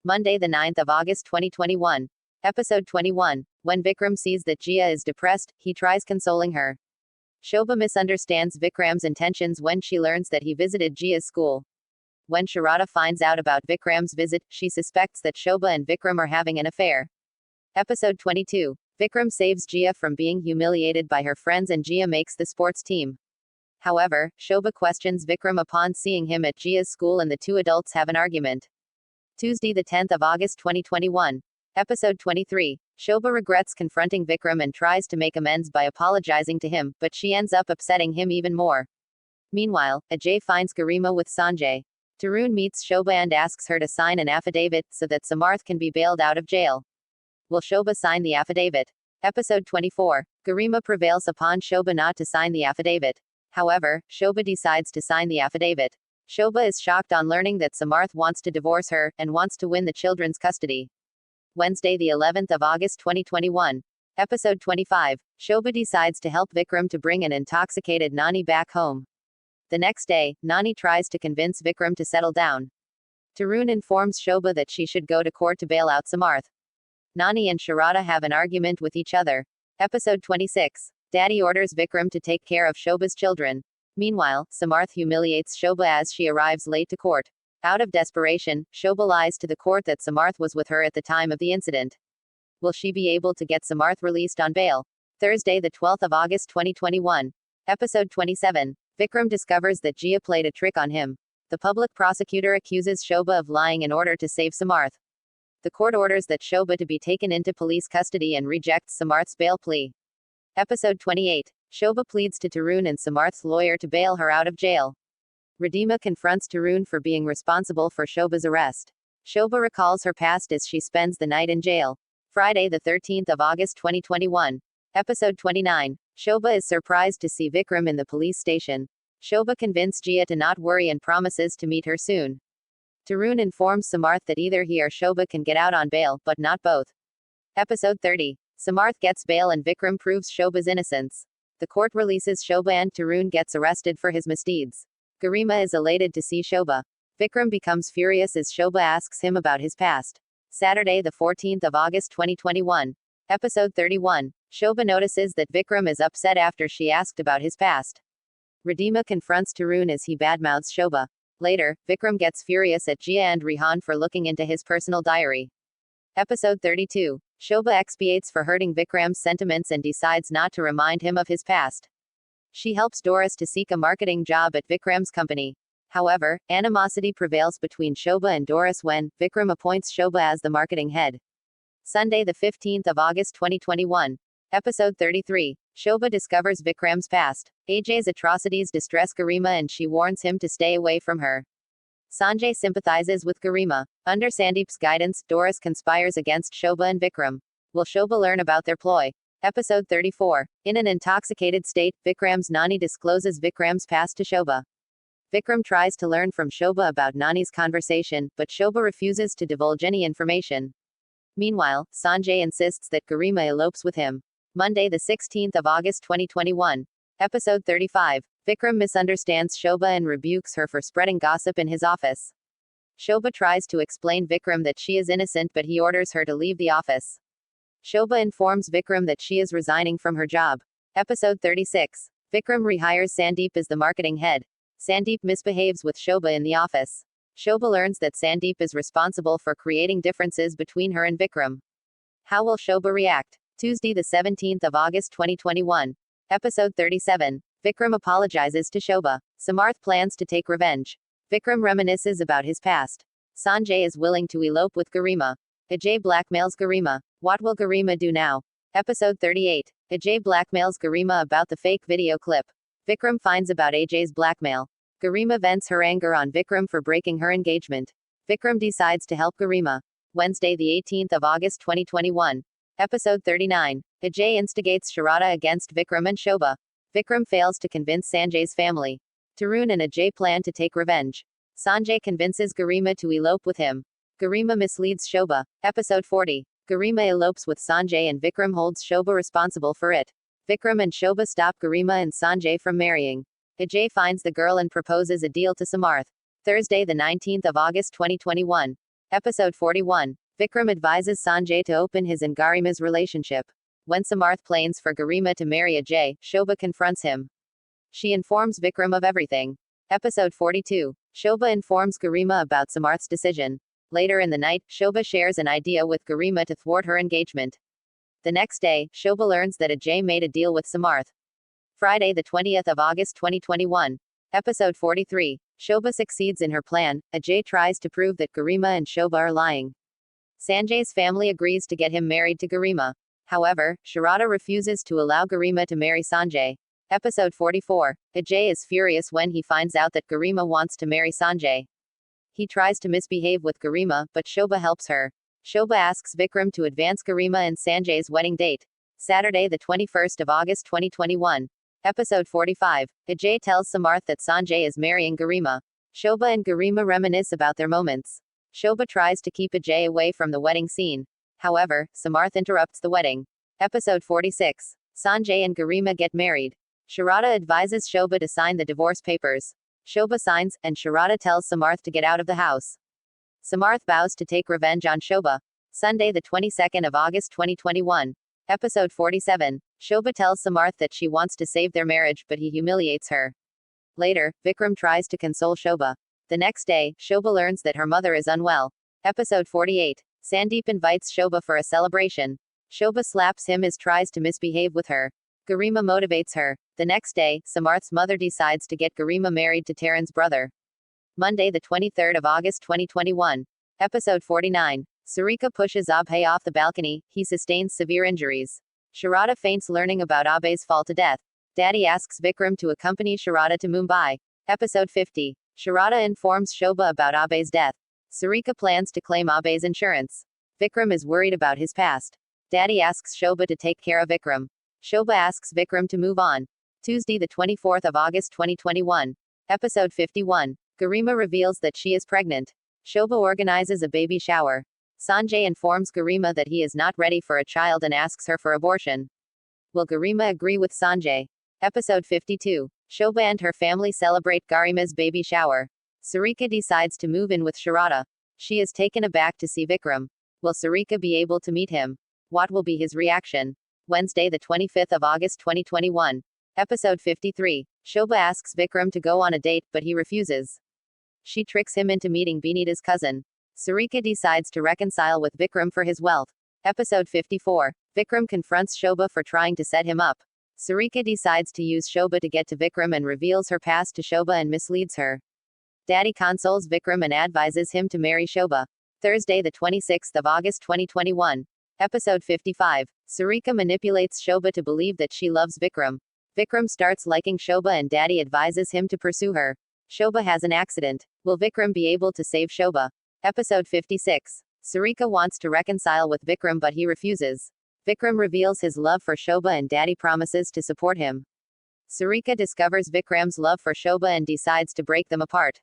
Monday, the 9th of August 2021. Episode 21. When Vikram sees that Jia is depressed, he tries consoling her. Shobha misunderstands Vikram's intentions when she learns that he visited Jia's school. When Sharada finds out about Vikram's visit, she suspects that Shobha and Vikram are having an affair. Episode 22. Vikram saves Jia from being humiliated by her friends and Jia makes the sports team. However, Shobha questions Vikram upon seeing him at Jia's school and the two adults have an argument. Tuesday, the 10th of August 2021. Episode 23. Shobha regrets confronting Vikram and tries to make amends by apologizing to him, but she ends up upsetting him even more. Meanwhile, Ajay finds Garima with Sanjay. Tarun meets Shobha and asks her to sign an affidavit so that Samarth can be bailed out of jail. Will Shobha sign the affidavit? Episode 24. Garima prevails upon Shobha not to sign the affidavit. However, Shobha decides to sign the affidavit. Shobha is shocked on learning that Samarth wants to divorce her and wants to win the children's custody. Wednesday, the 11th of August 2021. Episode 25. Shobha decides to help Vikram to bring an intoxicated Nani back home. The next day, Nani tries to convince Vikram to settle down. Tarun informs Shobha that she should go to court to bail out Samarth. Nani and Sharada have an argument with each other. Episode 26. Daddy orders Vikram to take care of Shobha's children. Meanwhile, Samarth humiliates Shobha as she arrives late to court. Out of desperation, Shobha lies to the court that Samarth was with her at the time of the incident. Will she be able to get Samarth released on bail? Thursday, the 12th of August 2021. Episode 27. Vikram discovers that Jia played a trick on him. The public prosecutor accuses Shobha of lying in order to save Samarth. The court orders that Shobha to be taken into police custody and rejects Samarth's bail plea. Episode 28. Shobha pleads to Tarun and Samarth's lawyer to bail her out of jail. Radhima confronts Tarun for being responsible for Shobha's arrest. Shobha recalls her past as she spends the night in jail. Friday, the 13th of August 2021. Episode 29. Shobha is surprised to see Vikram in the police station. Shobha convinces Jia to not worry and promises to meet her soon. Tarun informs Samarth that either he or Shobha can get out on bail, but not both. Episode 30. Samarth gets bail and Vikram proves Shobha's innocence. The court releases Shobha and Tarun gets arrested for his misdeeds. Garima is elated to see Shobha. Vikram becomes furious as Shobha asks him about his past. Saturday, the 14th of August 2021. Episode 31. Shobha notices that Vikram is upset after she asked about his past. Radhima confronts Tarun as he badmouths Shobha. Later, Vikram gets furious at Jia and Rihan for looking into his personal diary. Episode 32. Shobha expiates for hurting Vikram's sentiments and decides not to remind him of his past. She helps Doris to seek a marketing job at Vikram's company. However, animosity prevails between Shobha and Doris when Vikram appoints Shobha as the marketing head. Sunday, the 15th of August 2021. Episode 33. Shobha discovers Vikram's past. Ajay's atrocities distress Garima and she warns him to stay away from her. Sanjay sympathizes with Garima. Under Sandeep's guidance, Doris conspires against Shobha and Vikram. Will Shobha learn about their ploy? Episode 34. In an intoxicated state, Vikram's Nani discloses Vikram's past to Shobha. Vikram tries to learn from Shobha about Nani's conversation, but Shobha refuses to divulge any information. Meanwhile, Sanjay insists that Garima elopes with him. Monday, the 16th of August 2021. Episode 35. Vikram misunderstands Shobha and rebukes her for spreading gossip in his office. Shobha tries to explain Vikram that she is innocent but he orders her to leave the office. Shobha informs Vikram that she is resigning from her job. Episode 36. Vikram rehires Sandeep as the marketing head. Sandeep misbehaves with Shobha in the office. Shobha learns that Sandeep is responsible for creating differences between her and Vikram. How will Shobha react? Tuesday, the 17th of August 2021. Episode 37. Vikram apologizes to Shobha. Samarth plans to take revenge. Vikram reminisces about his past. Sanjay is willing to elope with Garima. Ajay blackmails Garima. What will Garima do now? Episode 38. Ajay blackmails Garima about the fake video clip. Vikram finds about Ajay's blackmail. Garima vents her anger on Vikram for breaking her engagement. Vikram decides to help Garima. Wednesday, the 18th of August 2021. Episode 39. Ajay instigates Sharada against Vikram and Shobha. Vikram fails to convince Sanjay's family. Tarun and Ajay plan to take revenge. Sanjay convinces Garima to elope with him. Garima misleads Shobha. Episode 40. Garima elopes with Sanjay and Vikram holds Shobha responsible for it. Vikram and Shobha stop Garima and Sanjay from marrying. Ajay finds the girl and proposes a deal to Samarth. Thursday, the 19th of August 2021. Episode 41. Vikram advises Sanjay to open his and Garima's relationship. When Samarth plans for Garima to marry Ajay, Shobha confronts him. She informs Vikram of everything. Episode 42. Shobha informs Garima about Samarth's decision. Later in the night, Shobha shares an idea with Garima to thwart her engagement. The next day, Shobha learns that Ajay made a deal with Samarth. Friday, the 20th of August 2021. Episode 43. Shobha succeeds in her plan. Ajay tries to prove that Garima and Shobha are lying. Sanjay's family agrees to get him married to Garima. However, Sharada refuses to allow Garima to marry Sanjay. Episode 44. Ajay is furious when he finds out that Garima wants to marry Sanjay. He tries to misbehave with Garima, but Shobha helps her. Shobha asks Vikram to advance Garima and Sanjay's wedding date. Saturday, the 21st of August 2021. Episode 45. Ajay tells Samarth that Sanjay is marrying Garima. Shobha and Garima reminisce about their moments. Shobha tries to keep Ajay away from the wedding scene. However, Samarth interrupts the wedding. Episode 46. Sanjay and Garima get married. Sharada advises Shobha to sign the divorce papers. Shobha signs, and Sharada tells Samarth to get out of the house. Samarth vows to take revenge on Shobha. Sunday, the 22nd of August 2021. Episode 47. Shobha tells Samarth that she wants to save their marriage, but he humiliates her. Later, Vikram tries to console Shobha. The next day, Shobha learns that her mother is unwell. Episode 48. Sandeep invites Shobha for a celebration. Shobha slaps him as tries to misbehave with her. Garima motivates her. The next day, Samarth's mother decides to get Garima married to Taran's brother. Monday, the 23rd of August 2021. Episode 49. Sarika pushes Abhay off the balcony. He sustains severe injuries. Sharada faints learning about Abhay's fall to death. Daddy asks Vikram to accompany Sharada to Mumbai. Episode 50. Sharada informs Shobha about Abhay's death. Sarika plans to claim Abhay's insurance. Vikram is worried about his past. Daddy asks Shobha to take care of Vikram. Shobha asks Vikram to move on. Tuesday, the 24th of August 2021. Episode 51. Garima reveals that she is pregnant. Shobha organizes a baby shower. Sanjay informs Garima that he is not ready for a child and asks her for abortion. Will Garima agree with Sanjay? Episode 52. Shobha and her family celebrate Garima's baby shower. Sarika decides to move in with Sharada. She is taken aback to see Vikram. Will Sarika be able to meet him? What will be his reaction? Wednesday, the 25th of August 2021. Episode 53. Shobha asks Vikram to go on a date, but he refuses. She tricks him into meeting Binita's cousin. Sarika decides to reconcile with Vikram for his wealth. Episode 54. Vikram confronts Shobha for trying to set him up. Sarika decides to use Shobha to get to Vikram and reveals her past to Shobha and misleads her. Daddy consoles Vikram and advises him to marry Shobha. Thursday, the 26th of August 2021. Episode 55. Sarika manipulates Shobha to believe that she loves Vikram. Vikram starts liking Shobha and Daddy advises him to pursue her. Shobha has an accident. Will Vikram be able to save Shobha? Episode 56. Sarika wants to reconcile with Vikram but he refuses. Vikram reveals his love for Shobha and Daddy promises to support him. Sarika discovers Vikram's love for Shobha and decides to break them apart.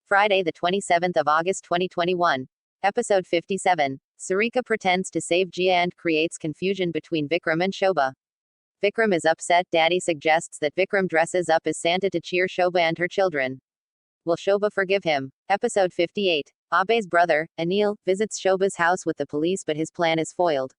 Friday, the 27th of August 2021. Episode 57. Sarika pretends to save Jia and creates confusion between Vikram and Shobha. Vikram is upset. Daddy suggests that Vikram dresses up as Santa to cheer Shobha and her children. Will Shobha forgive him? Episode 58. Abhay's brother, Anil, visits Shobha's house with the police but his plan is foiled.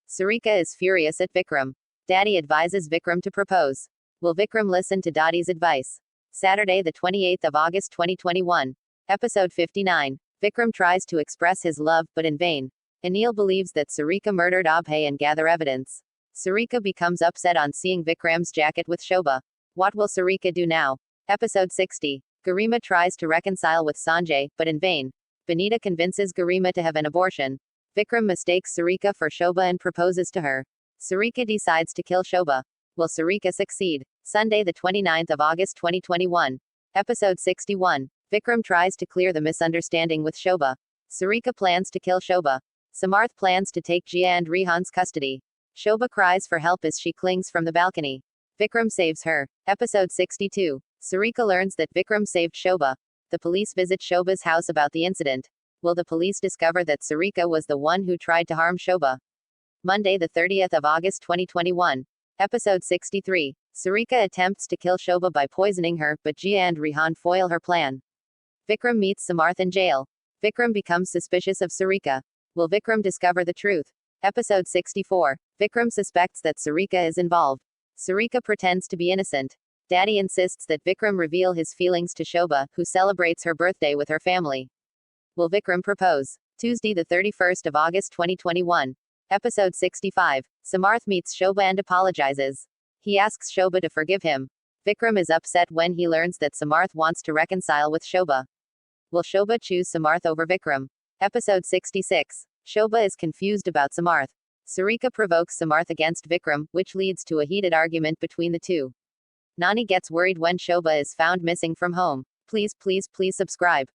Sarika is furious at Vikram. Daddy advises Vikram to propose. Will Vikram listen to Daddy's advice? Saturday, the 28th of August 2021. Episode 59. Vikram tries to express his love, but in vain. Anil believes that Sarika murdered Abhay and gather evidence. Sarika becomes upset on seeing Vikram's jacket with Shobha. What will Sarika do now? Episode 60. Garima tries to reconcile with Sanjay, but in vain. Benita convinces Garima to have an abortion. Vikram mistakes Sarika for Shobha and proposes to her. Sarika decides to kill Shobha. Will Sarika succeed? Sunday, the 29th of August 2021. Episode 61. Vikram tries to clear the misunderstanding with Shobha. Sarika plans to kill Shobha. Samarth plans to take Jia and Rehan's custody. Shobha cries for help as she clings from the balcony. Vikram saves her. Episode 62. Sarika learns that Vikram saved Shobha. The police visit Shobha's house about the incident. Will the police discover that Sarika was the one who tried to harm Shobha? Monday, the 30th of August 2021. Episode 63. Sarika attempts to kill Shobha by poisoning her, but Jia and Rehan foil her plan. Vikram meets Samarth in jail. Vikram becomes suspicious of Sarika. Will Vikram discover the truth? Episode 64. Vikram suspects that Sarika is involved. Sarika pretends to be innocent. Daddy insists that Vikram reveal his feelings to Shobha, who celebrates her birthday with her family. Will Vikram propose? Tuesday, the 31st of August 2021. Episode 65. Samarth meets Shobha and apologizes. He asks Shobha to forgive him. Vikram is upset when he learns that Samarth wants to reconcile with Shobha. Will Shobha choose Samarth over Vikram? Episode 66. Shobha is confused about Samarth. Sarika provokes Samarth against Vikram, which leads to a heated argument between the two. Nani gets worried when Shobha is found missing from home. Please subscribe.